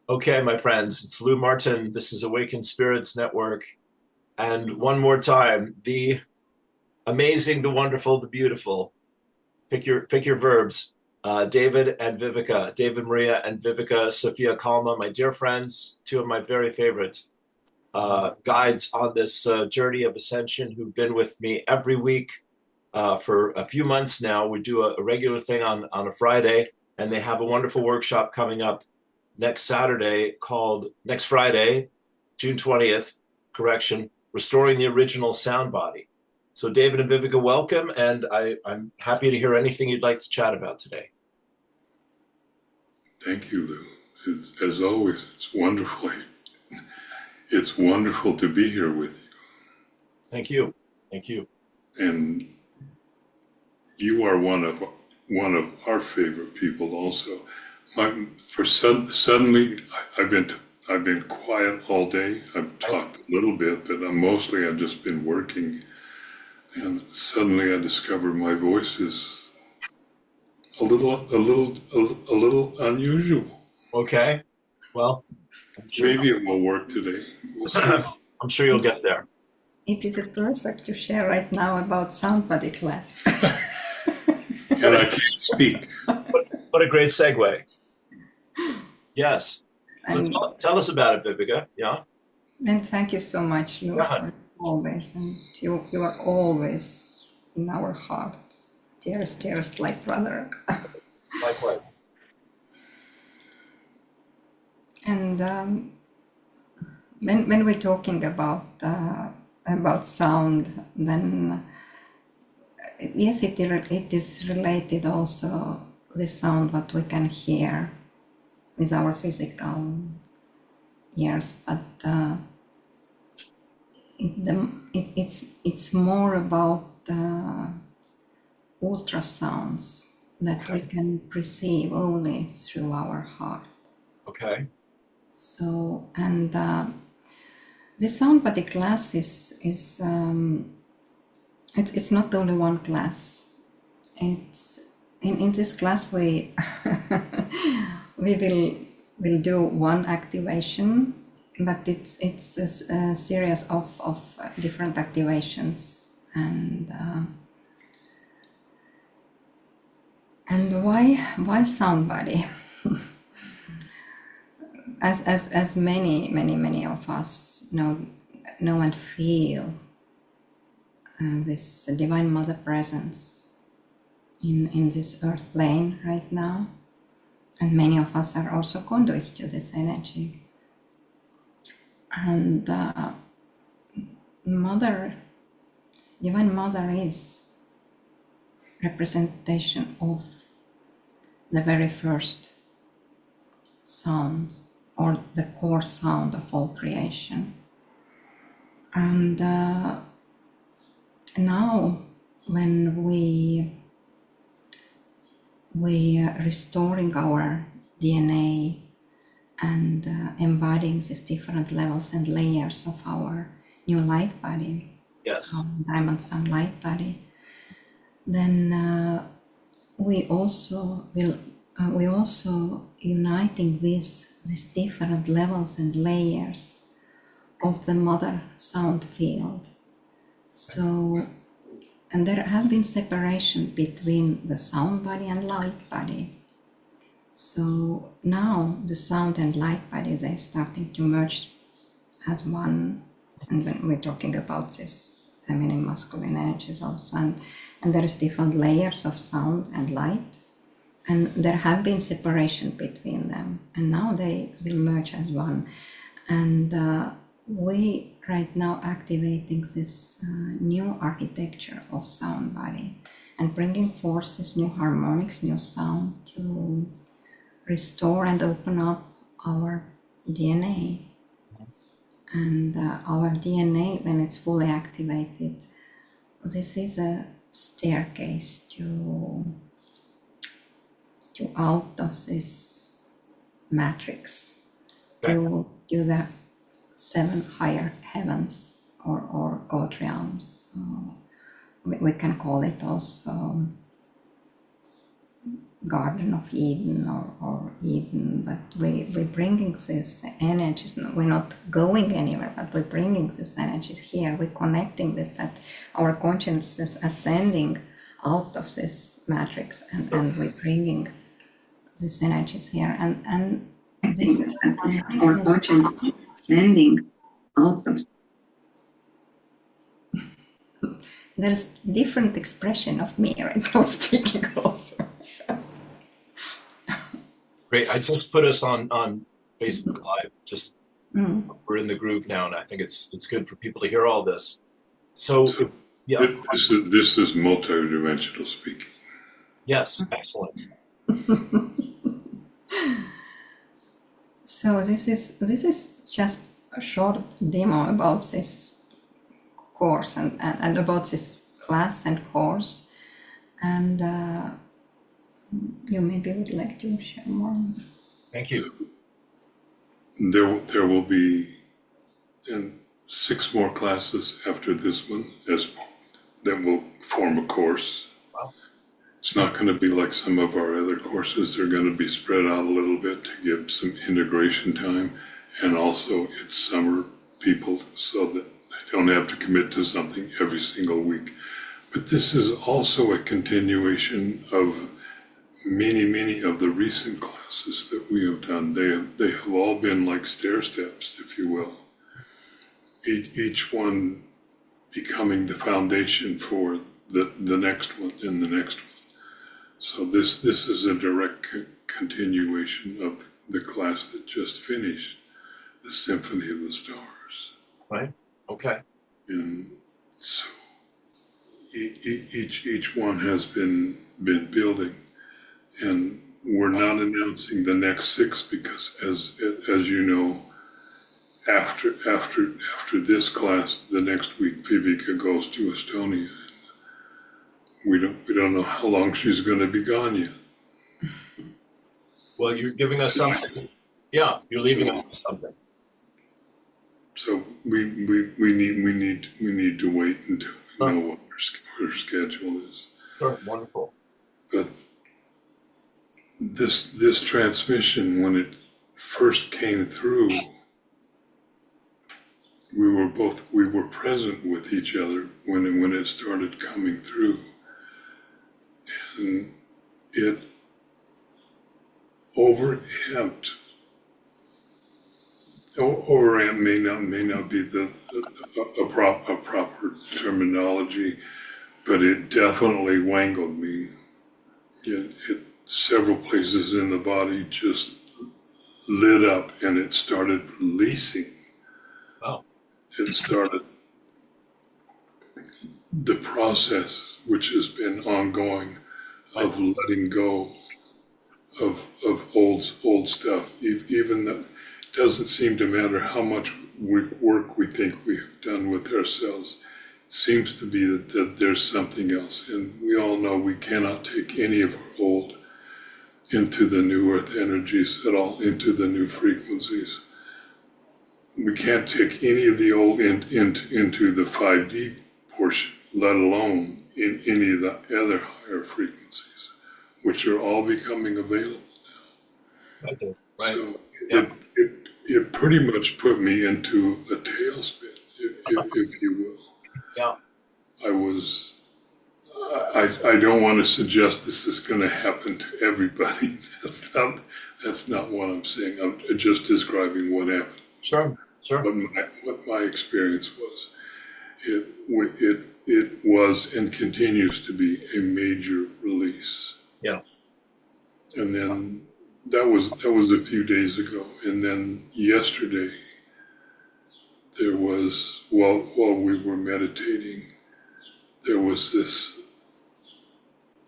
Okay, my friends, it's Lou Martin. This is Awakened Spirits Network. And one more time, the amazing, the wonderful, the beautiful. Pick your verbs. David and Viivika, David Maria and Viivika, Sophia Kalma, my dear friends, two of my very favorite guides on this journey of ascension who've been with me every week for a few months now. We do a regular thing on a Friday, and they have a wonderful workshop coming up next Friday, June 20th, correction, Restoring the Original Sound Body. So David and Viivika, welcome, and I'm happy to hear anything you'd like to chat about today. Thank you, Lou. As always, it's wonderful to be here with you. Thank you. Thank you. And you are one of our favorite people also. Suddenly, I've been quiet all day. I've talked a little bit, but I've just been working. And suddenly I discover my voice is a little unusual. Okay. Well, I'm sure Maybe it will work today. We'll see. I'm sure you'll get there. It is a perfect to share right now about sound body class. And I can't speak. What a great segue. Yes. So And, tell us about it, Viivika. Yeah. and thank you so much, Lou, for always. And you are always in our heart. Dearest, like brother. Likewise. And when we're talking about sound, then yes, it is related also the sound what we can hear with our physical ears, but it's more about ultrasounds that we can perceive only through our heart. Okay. So, and the sound body class is it's not only one class. It's in this class we we will do one activation, but it's a series of different activations. And why sound body? as many of us know and feel this divine mother presence in this earth plane right now, and many of us are also conduits to this energy. And divine mother is representation of the very first sound, or the core sound of all creation. And now when we are restoring our DNA and embodying these different levels and layers of our new light body, Yes. our diamond sun light body, then we also uniting with these different levels and layers of the mother sound field. So, and there have been separation between the sound body and light body. So now the sound and light body, they're starting to merge as one. And when we're talking about this feminine masculine energies also, and there is different layers of sound and light, and there have been separation between them, and now they will merge as one. And we right now activating this new architecture of sound body and bringing forth this new harmonics, new sound to restore and open up our DNA. And our DNA, when it's fully activated, this is a staircase to out of this matrix, to the 7 higher heavens or God realms. We can call it also Garden of Eden or Eden, but we're bringing these energies. We're not going anywhere, but we're bringing these energies here. We're connecting with that. Our consciousness is ascending out of this matrix, and we're bringing these energies here. And this our consciousness is ascending out of. There's different expression of me right now speaking also. Great. I just put us on Facebook Live. Just we're in the groove now, and I think it's good for people to hear all this. So yeah, this is multidimensional speaking. Yes, excellent. So this is just a short demo about this course and about this class and course, and you maybe would like to share more. Thank you. There will be 6 more classes after this one that will form a course. Wow. It's not going to be like some of our other courses. They're going to be spread out a little bit to give some integration time, and also it's summer people so that they don't have to commit to something every single week. But this is also a continuation of many of the recent classes that we have done. They have all been like stair steps, if you will. Each one becoming the foundation for the next one and the next one. So this is a direct continuation of the class that just finished, the Symphony of the Stars. Right. Okay. And so each one has been building, and we're not announcing the next 6 because, as you know, after this class, the next week Viivika goes to Estonia. We don't know how long she's going to be gone yet. Well, you're giving us something. Yeah, you're leaving us with something. So we need to wait until we know what her schedule is. Sure, wonderful. But this transmission, when it first came through, we were present with each other when it started coming through, and it overamped. Overamp may not be a proper terminology, but it definitely wangled me. It several places in the body just lit up, and it started releasing. Wow. It started the process, which has been ongoing, of letting go of old stuff. Even though it doesn't seem to matter how much work we think we have done with ourselves. It seems to be that there's something else, and we all know we cannot take any of our old into the new earth energies at all, into the new frequencies. We can't take any of the old into the 5D portion, let alone in any of the other higher frequencies, which are all becoming available now. Okay. Right. So Yeah. it pretty much put me into a tailspin, if you will. Yeah. I don't want to suggest this is going to happen to everybody. That's not what I'm saying. I'm just describing what happened. Sure. What my experience was. It was and continues to be a major release. Yeah. And then that was a few days ago. And then yesterday, there was, while we were meditating, there was this,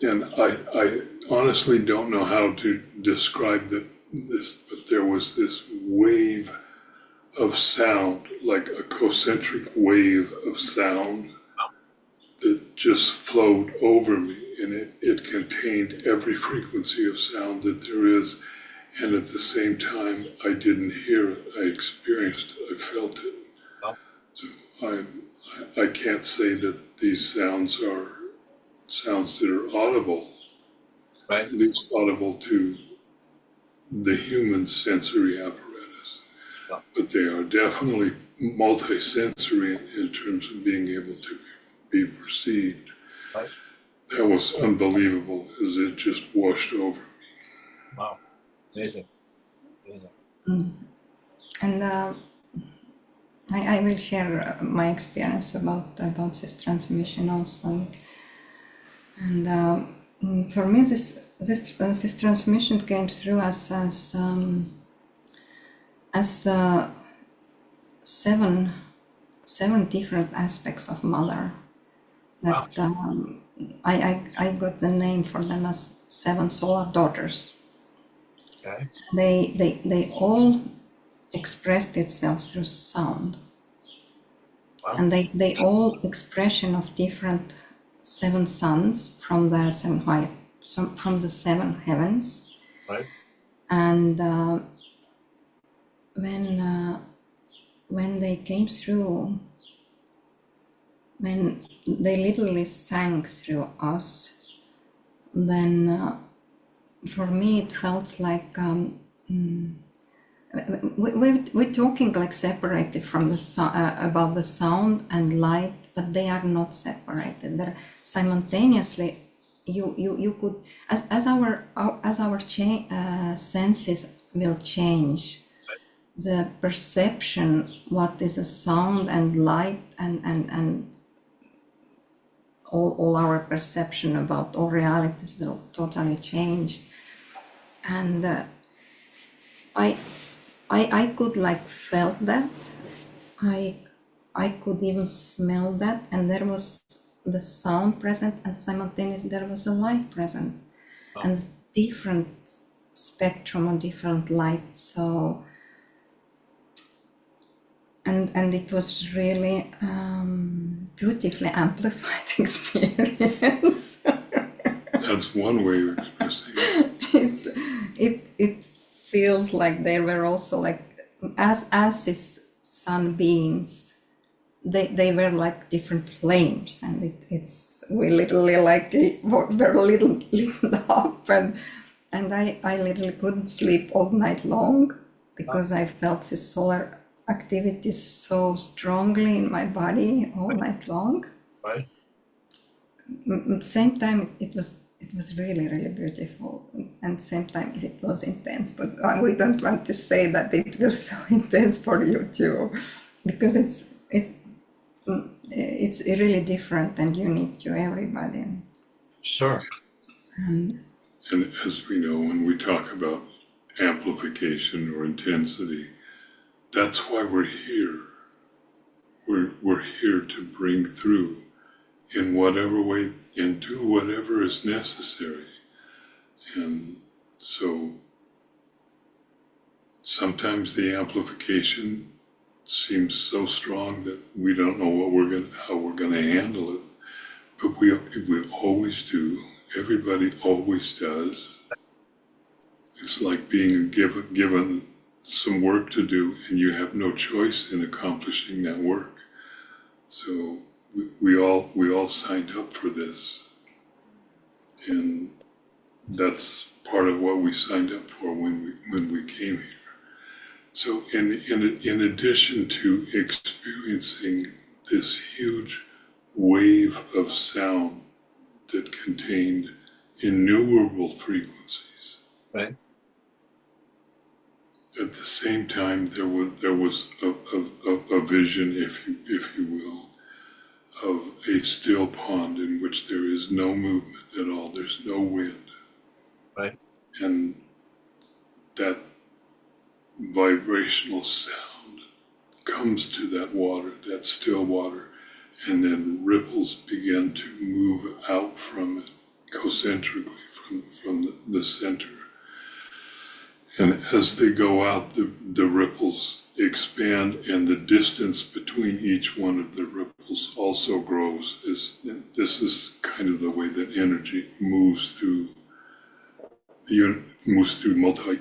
and I honestly don't know how to describe this, but there was this wave of sound, like a concentric wave of sound that just flowed over me, and it contained every frequency of sound that there is, and at the same time I didn't hear it, I experienced it, I felt it. So I can't say that these sounds are sounds that are audible, right? At least audible to the human sensory apparatus, Yeah. but they are definitely multisensory in terms of being able to be perceived. Right. That was unbelievable as it just washed over me. Wow. Amazing. Amazing. And I will share my experience about this transmission also. And for me, this transmission came through as seven different aspects of mother. That I got the name for them as 7 solar daughters. Okay. They all expressed itself through sound. Wow. And they all expression of different 7 suns from the 7 high, from the 7 heavens. Right. And when they came through, when they literally sang through us, then for me it felt like we're talking like separated from the about the sound and light, but they are not separated. They're simultaneously. You could as our senses will change, the perception what is a sound and light and all our perception about all realities will totally change. And I could like felt that. I could even smell that, and there was the sound present, and simultaneously there was a light present. Oh. And different spectrum of different light. So and it was really beautifully amplified experience. That's one way of expressing it. It feels like they were also like as these sun beings. They were like different flames, and it's we literally like were little lit up, and I literally couldn't sleep all night long because I felt this solar activity so strongly in my body all night long. Right. At the same time, it was really, really beautiful, and at the same time it was intense. But we don't want to say that it was so intense for you too, because it's really different and unique to everybody. Sure. And as we know, when we talk about amplification or intensity, that's why we're here. We're here to bring through in whatever way and do whatever is necessary. And so sometimes the amplification seems so strong that we don't know how we're gonna handle it. But we always do. Everybody always does. It's like being given some work to do, and you have no choice in accomplishing that work. So we all signed up for this, and that's part of what we signed up for when we came here. So in addition to experiencing this huge wave of sound that contained innumerable frequencies, right, at the same time there was a vision, if you will, of a still pond in which there is no movement at all. There's no wind, right, and that vibrational sound comes to that water, that still water, and then ripples begin to move out from it concentrically from the center. And as they go out, the ripples expand, and the distance between each one of the ripples also grows. This is kind of the way that energy moves through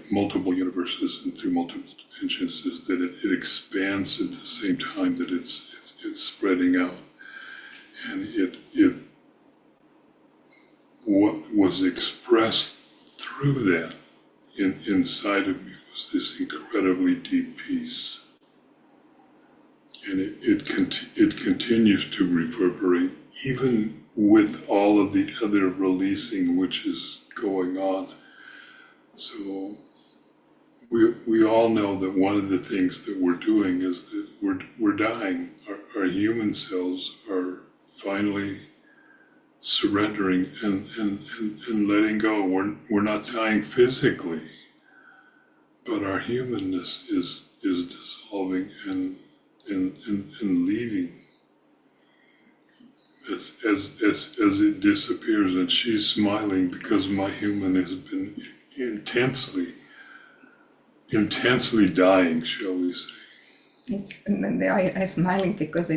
multiple universes and through multiple dimensions, is that it expands at the same time that it's spreading out. And what was expressed through that inside of me was this incredibly deep peace. And it continues to reverberate, even with all of the other releasing which is going on. So we all know that one of the things that we're doing is that we're dying. Our human cells are finally surrendering and letting go. We're not dying physically, but our humanness is dissolving and leaving as it disappears. And she's smiling because my human has been intensely dying, shall we say. I'm smiling because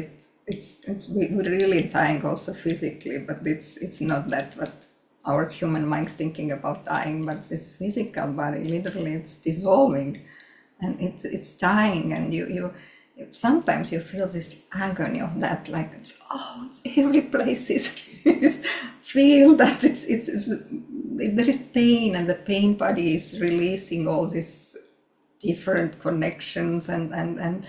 we're really dying also physically, but it's not that what our human mind thinking about dying, but this physical body literally it's dissolving, and it's dying, and you sometimes you feel this agony of that, like it's every place is feel that there is pain, and the pain body is releasing all these different connections and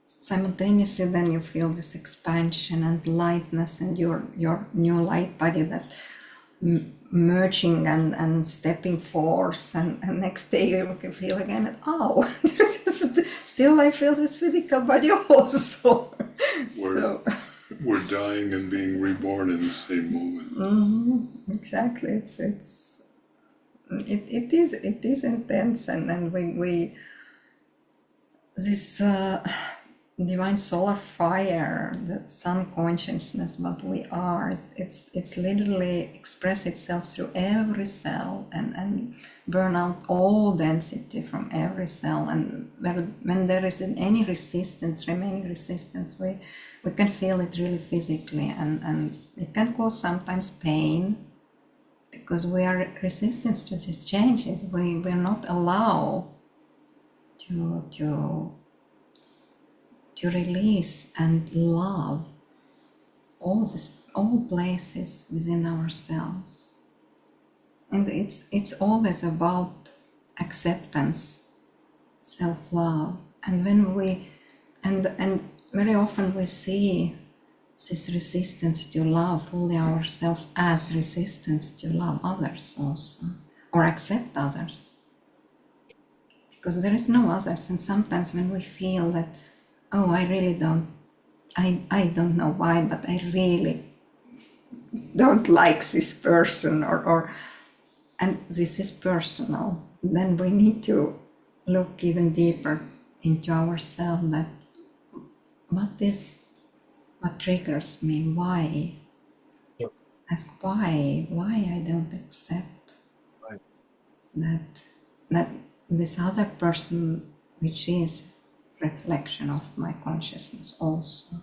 simultaneously then you feel this expansion and lightness, and your new light body that merging and stepping forth, and next day you can feel again that still I feel this physical body also. We're dying and being reborn in the same moment. Exactly. It is intense, and we this divine solar fire, the sun consciousness, what we are, it's literally express itself through every cell and burn out all density from every cell. And when there is any remaining resistance, we can feel it really physically, and it can cause sometimes pain because we are resistant to these changes. We're not allowed to release and love all places within ourselves. And it's always about acceptance, self-love. And when we and very often we see this resistance to love fully ourselves as resistance to love others also, or accept others, because there is no others. And sometimes when we feel that, I really don't, I don't know why, but I really don't like this person, and this is personal, then we need to look even deeper into ourselves, that what triggers me, why? Yep. Ask why I don't accept that this other person, which is reflection of my consciousness also.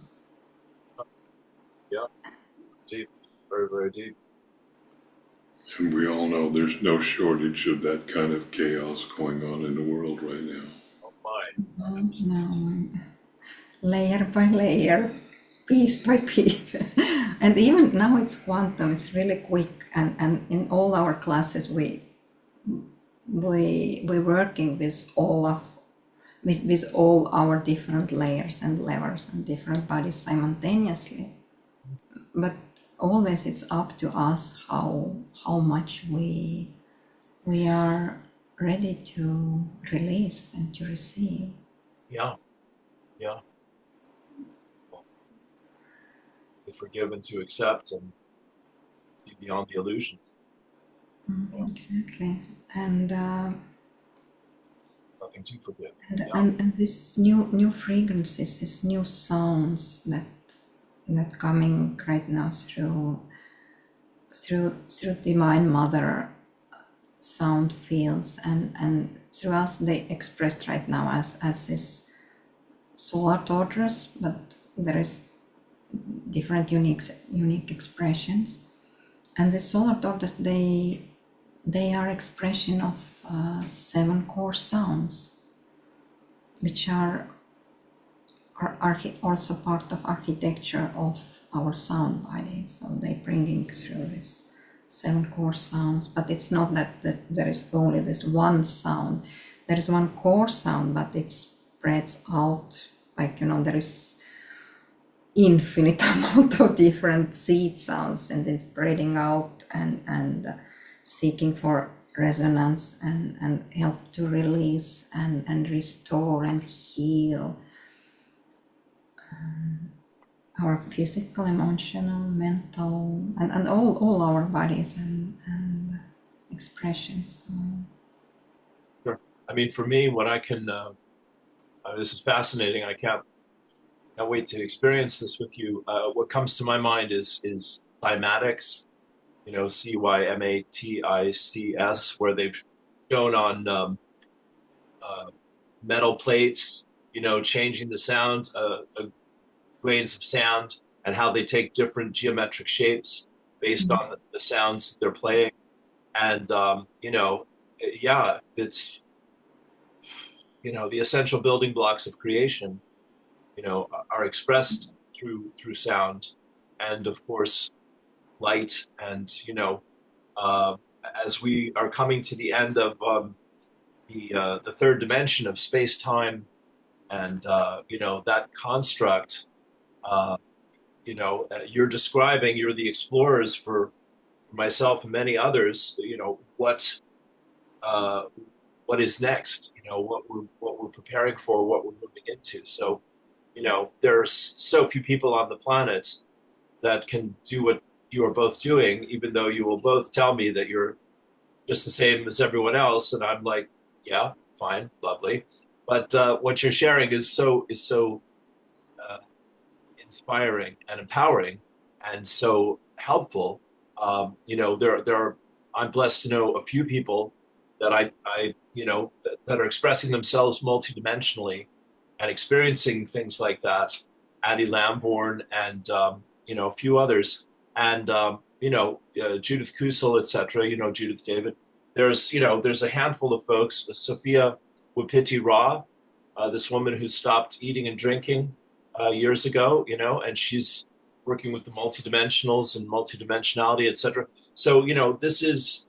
Yeah, deep, very, very deep. And we all know there's no shortage of that kind of chaos going on in the world right now. Oh my. No, layer by layer, piece by piece. And even now it's quantum, it's really quick, and in all our classes we're working with all our different layers and levels and different bodies simultaneously. But always it's up to us how much we are ready to release and to receive. Yeah. To forgive and to accept and be beyond the illusions. Exactly. And Nothing to forgive. and this new fragrances, these new sounds that coming right now through Divine Mother sound fields, and through us they expressed right now as this solar tortoise, but there is different unique expressions. And the solar tortoise, they are expression of 7 core sounds, which are also part of architecture of our sound body. So they bringing through this 7 core sounds, but it's not that there is only this one sound. There is one core sound, but it spreads out, like, there is infinite amount of different seed sounds, and it's spreading out and seeking for resonance and help to release and restore and heal our physical, emotional, mental, and all our bodies and expressions. So. Sure. I mean, for me, what I can, this is fascinating. I can't wait to experience this with you. What comes to my mind is cymatics, CYMATICS, where they've shown on metal plates, changing the sound, grains of sound, and how they take different geometric shapes based on the sounds that they're playing. And, it's, the essential building blocks of creation, are expressed through sound, and of course, light. And, as we are coming to the end of the third dimension of space-time, and, that construct, you're describing, you're the explorers for myself and many others, what is next, what we're preparing for, what we're moving into. So, there's so few people on the planet that can do what you are both doing, even though you will both tell me that you're just the same as everyone else. And I'm like, yeah, fine, lovely. But what you're sharing is so inspiring and empowering and so helpful. I'm blessed to know a few people that I that are expressing themselves multidimensionally and experiencing things like that. Addie Lamborn and a few others, and Judith Kusel, etc. Judith David. There's a handful of folks. Sophia Wapiti Ra, this woman who stopped eating and drinking years ago, and she's working with the multidimensionals and multidimensionality, etc. So this is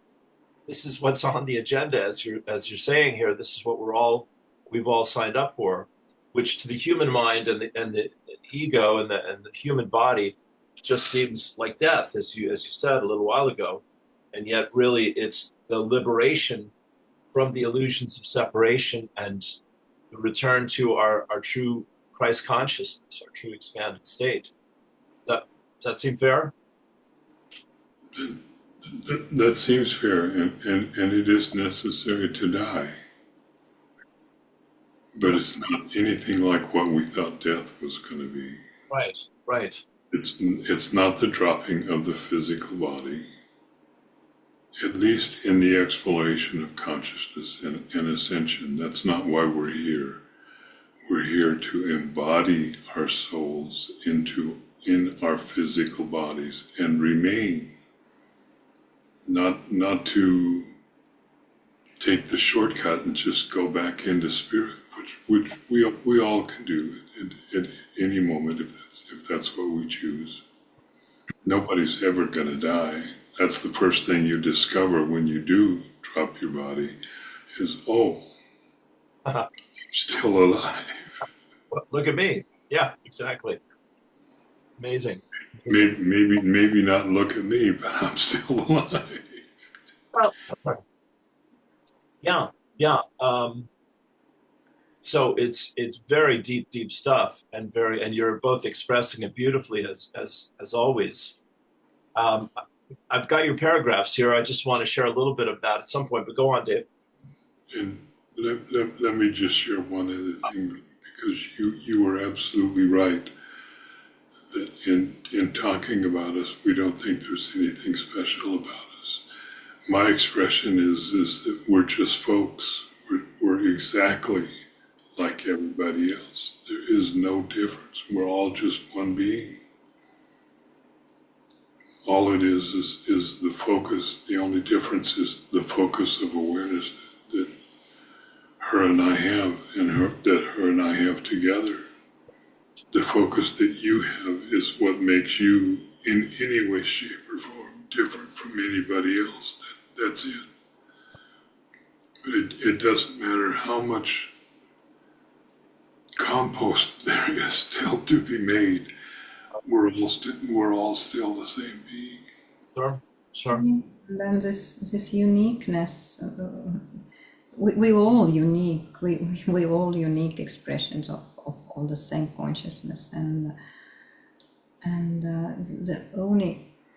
what's on the agenda, as you're saying here. This is what we've all signed up for, which to the human mind and the ego and the human body just seems like death, as you said a little while ago, and yet really it's the liberation from the illusions of separation and the return to our true Christ consciousness, our true expanded state. Does that seem fair? That seems fair, and it is necessary to die. But it's not anything like what we thought death was going to be. Right. It's not the dropping of the physical body, at least in the exploration of consciousness and ascension. That's not why we're here. We're here to embody our souls in our physical bodies and remain, not to take the shortcut and just go back into spirit, which we all can do at any moment if that's what we choose. Nobody's ever going to die. That's the first thing you discover when you do drop your body is, I'm still alive. Well, look at me. Yeah, exactly. Amazing. Maybe not look at me, but I'm still alive. Well, yeah. So it's very deep stuff, and you're both expressing it beautifully as always. I've got your paragraphs here. I just want to share a little bit of that at some point, but go on, Dave. And let me just share one other thing, because you were absolutely right that in talking about us, we don't think there's anything special about us. My expression is that we're just folks. We're exactly like everybody else. There is no difference. We're all just one being. All it is the focus. The only difference is the focus of awareness that her and I have, and that her and I have together. The focus that you have is what makes you, in any way, shape, or form, different from anybody else. That's it. But it doesn't matter how much compost there is still to be made. We're all still the same being. Sure. Yeah. And then this uniqueness, we all unique. We all unique expressions of all the same consciousness, and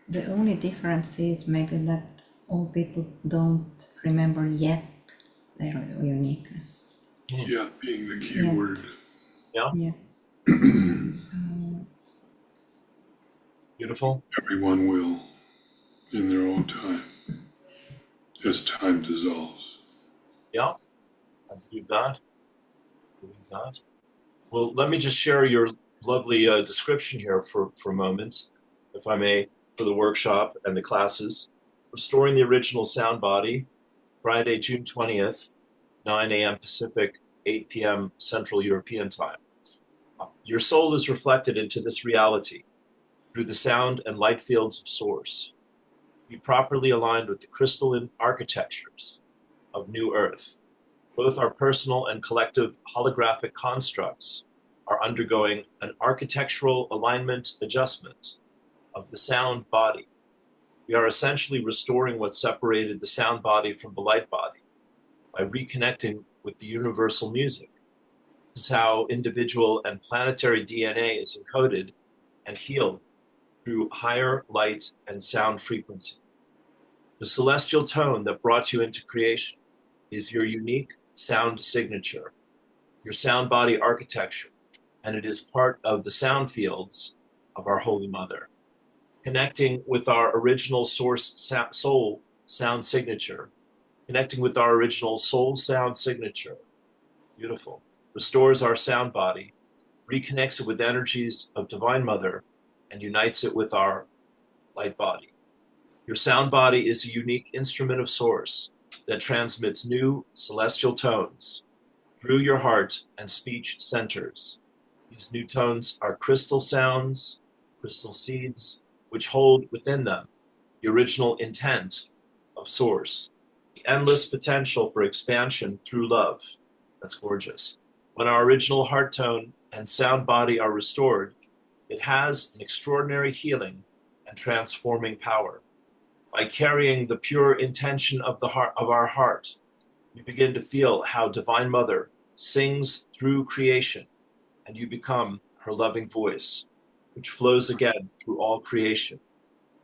the only difference is maybe that all people don't remember yet their uniqueness. Yeah, being the key word. Yeah. Yes. So Beautiful. Everyone will, in their own time, as time dissolves. Yeah. I believe that. Well, let me just share your lovely description here for a moment, if I may, for the workshop and the classes. Restoring the Original Sound Body, Friday, June 20th, 9 a.m. Pacific, 8 p.m. Central European Time. Your soul is reflected into this reality through the sound and light fields of Source. Be properly aligned with the crystalline architectures of New Earth. Both our personal and collective holographic constructs are undergoing an architectural alignment adjustment of the sound body. We are essentially restoring what separated the sound body from the light body by reconnecting with the universal music. This is how individual and planetary DNA is encoded and healed through higher light and sound frequency. The celestial tone that brought you into creation is your unique sound signature, your sound body architecture, and it is part of the sound fields of our Holy Mother. Connecting with our original source soul sound signature, beautiful, restores our sound body, reconnects it with energies of Divine Mother, and unites it with our light body. Your sound body is a unique instrument of Source that transmits new celestial tones through your heart and speech centers. These new tones are crystal sounds, crystal seeds, which hold within them the original intent of Source, the endless potential for expansion through love. That's gorgeous. When our original heart tone and sound body are restored, it has an extraordinary healing and transforming power. By carrying the pure intention of the heart of our heart, you begin to feel how Divine Mother sings through creation, and you become her loving voice, which flows again through all creation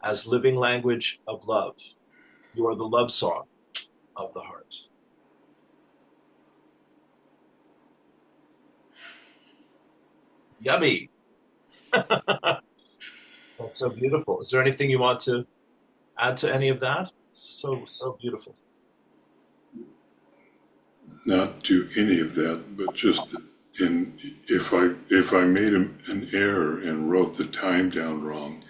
as living language of love. You are the love song of the heart. Yummy. That's so beautiful. Is there anything you want to add to any of that? So beautiful. Not to any of that, but just that if I made an error and wrote the time down wrong,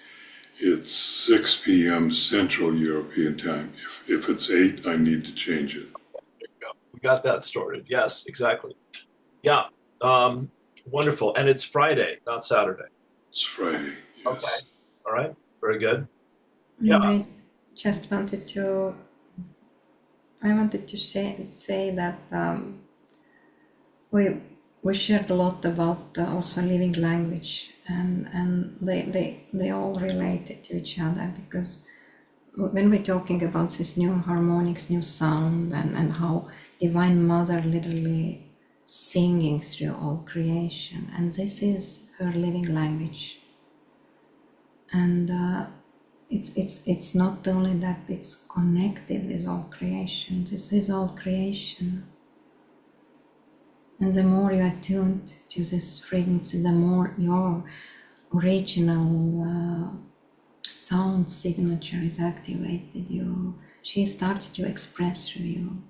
it's 6 p.m. Central European time. If it's 8, I need to change it. There you go. We got that sorted. Yes, exactly. Yeah. Wonderful. And it's Friday, not Saturday. It's Friday. Yes. Okay. All right. Very good. and Yeah. I just wanted to say that we shared a lot about also living language, and they all related to each other, because when we're talking about this new harmonics, new sound, and how Divine Mother literally singing through all creation, and this is her living language, and it's not only that it's connected with all creation, this is all creation. And the more you are tuned to this frequency, the more your original sound signature is activated. She starts to express through you.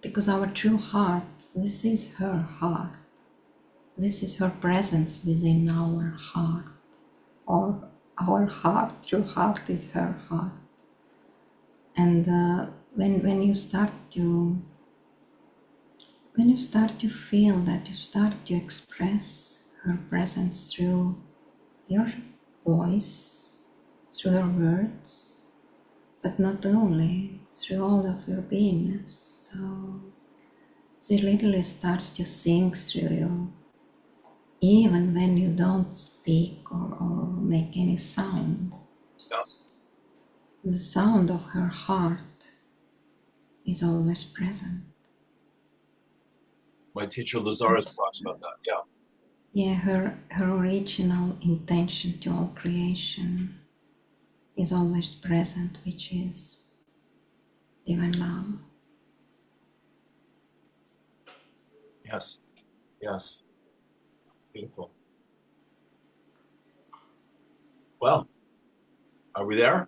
Because our true heart, this is her heart. This is her presence within our heart. Or our heart, true heart is her heart. And when you start to feel that, you start to express her presence through your voice, through your words, but not only, through all of your beingness. So she literally starts to sing through you, even when you don't speak or make any sound. Yeah. The sound of her heart is always present. My teacher Lazarus talks about that. Yeah. Yeah, her original intention to all creation is always present, which is divine love. Yes. Yes. Beautiful. Well, are we there?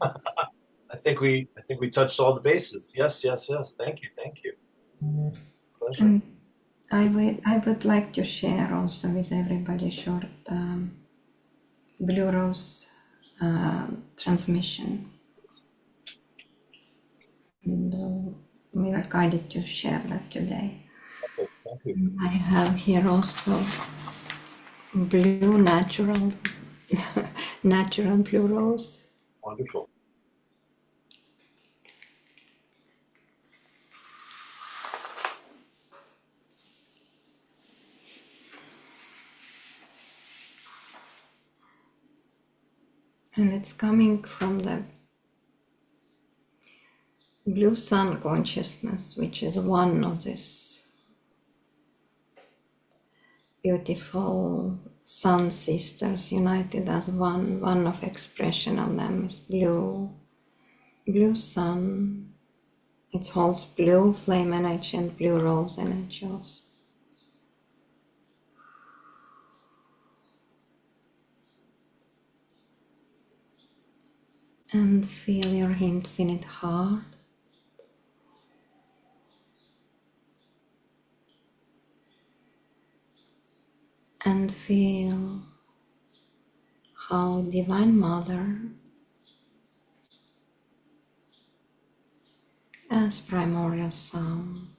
I think we touched all the bases. Yes, yes, yes. Thank you. Thank you. Pleasure. And I would like to share also with everybody short Blue Rose transmission. And, we are guided to share that today. Okay, thank you. I have here also blue natural natural blue rose. Wonderful. And it's coming from the blue sun consciousness, which is one of this beautiful sun sisters united as one of expression of them is blue sun. It holds blue flame energy and blue rose energy also. And feel your infinite heart. And feel how Divine Mother, as primordial sound,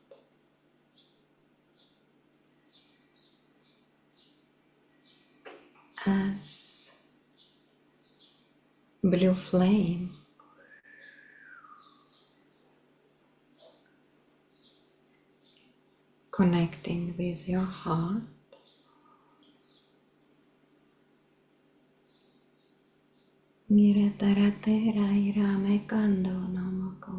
as blue flame, connecting with your heart, Giretarateira irame kando namako.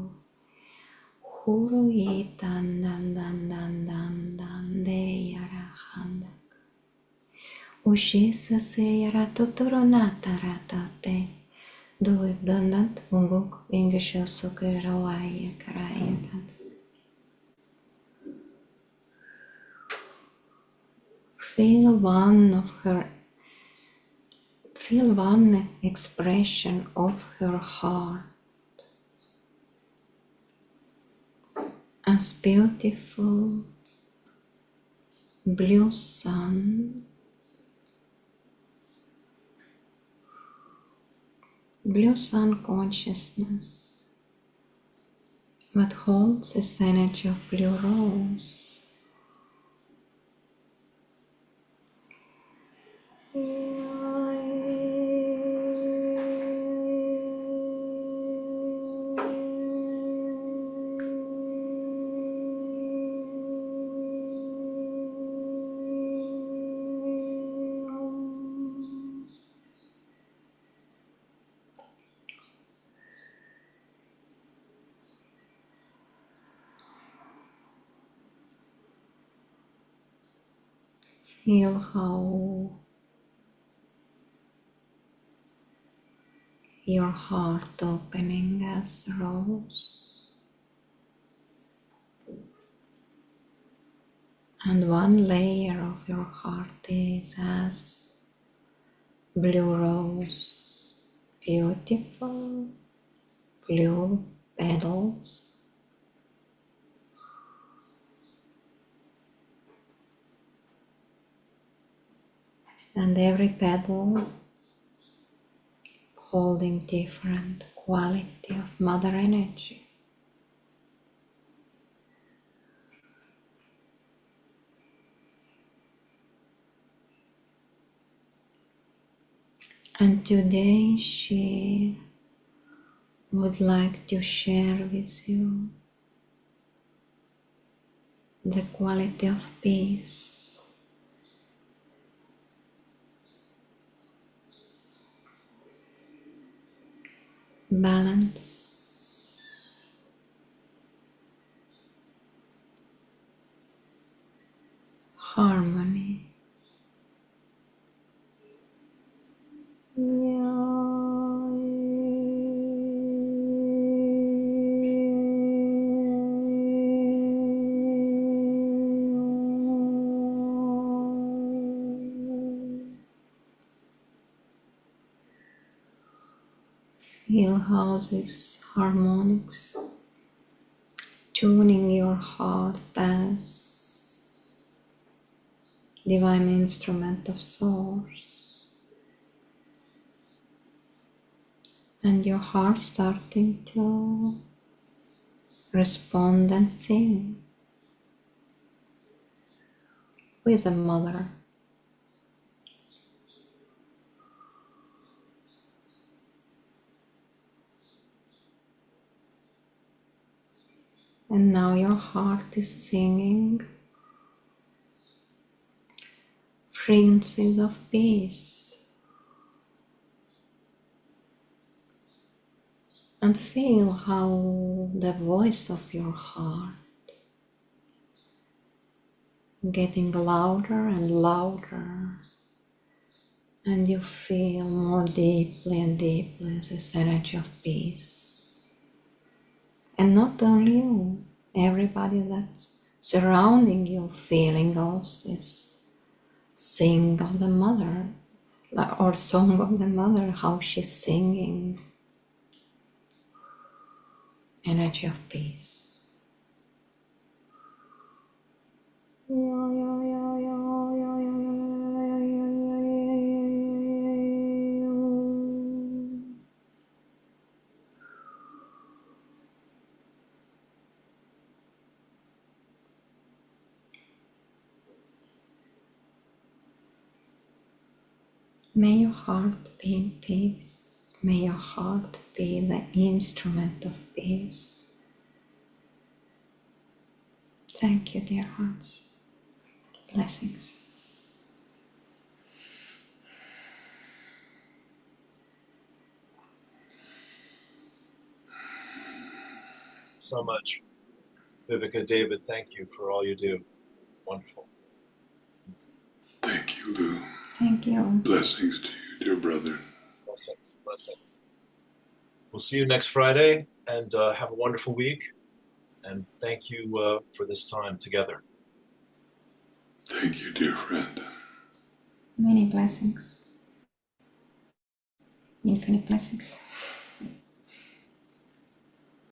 Huru yitan dan dan dan dan dan de yara handak. Ushisa se yara totoro nataratate. Duik dandat unguk ingisho sukirawaya karaya. Feel one expression of her heart as beautiful blue sun, consciousness, what holds this energy of blue rose. Feel how your heart opening as rose, and one layer of your heart is as blue rose, beautiful blue petals. And every petal holding different quality of mother energy. And today she would like to share with you the quality of peace, balance, harmony. Feel how these harmonics tuning your heart as divine instrument of source, and your heart starting to respond and sing with the mother. And now your heart is singing frequencies of peace. And feel how the voice of your heart getting louder and louder, and you feel more deeply and deeply this energy of peace. And not only you, everybody that's surrounding you feeling also this sing of the mother, or song of the mother, how she's singing energy of peace. May your heart be in peace. May your heart be the instrument of peace. Thank you, dear hearts. Blessings. So much. Viivika, David, thank you for all you do. Wonderful. Thank you, Lou. Thank you. Blessings to you, dear brother. Blessings, blessings. We'll see you next Friday, and have a wonderful week. And thank you for this time together. Thank you, dear friend. Many blessings. Infinite blessings.